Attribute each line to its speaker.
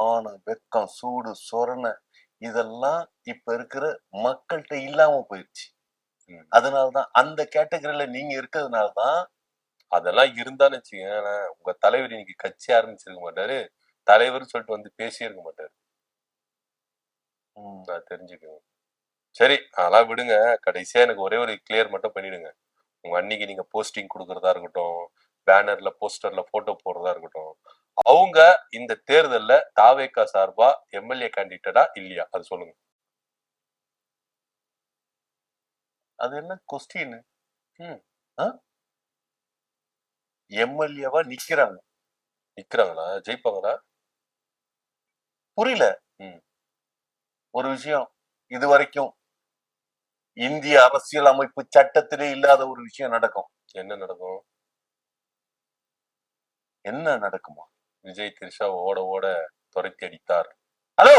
Speaker 1: மானம், வெக்கம், சூடு, சொரணை இதெல்லாம் இப்ப இருக்கிற மக்கள்கிட்ட இல்லாம போயிடுச்சு. அதனாலதான் அந்த கேட்டகரியில நீங்க இருக்கிறதுனாலதான்
Speaker 2: அதெல்லாம் இருந்தான்னு வச்சுக்கோங்க, உங்க தலைவர் இன்னைக்கு கட்சி ஆரம்பிச்சிருக்க மாட்டாரு, தலைவர் சொல்லிட்டு வந்து பேசியிருக்க மாட்டாரு. நான் தெரிஞ்சுக்குவேன். சரி, அதெல்லாம் விடுங்க. கடைசியா எனக்கு ஒரே ஒரு கிளியர் மட்டும் பண்ணிடுங்க. உங்க அன்னைக்கு நீங்க போஸ்டிங் கொடுக்கறதா இருக்கட்டும், பேனர்ல போஸ்டர்ல போட்டோ போடுறதா இருக்கட்டும், அவங்க இந்த தேர்தல்ல தாவேகா சார்பா எம்எல்ஏ கேண்டிடேட்டா இல்லையா, அது சொல்லுங்க.
Speaker 1: அது என்ன கொஸ்டின்? எம்எல்ஏவா
Speaker 2: நிக்கிறாங்களா? ஜெயிப்பாங்களா?
Speaker 1: புரியல. ஒரு விஷயம் இது வரைக்கும் இந்திய அரசியல் அமைப்பு சட்டத்திலே இல்லாத ஒரு விஷயம் நடக்கும்.
Speaker 2: என்ன நடக்கும்?
Speaker 1: என்ன நடக்குமா?
Speaker 2: விஜய் திரிஷா ஓட ஓட துரத்தி அடித்தார்.
Speaker 1: ஹலோ,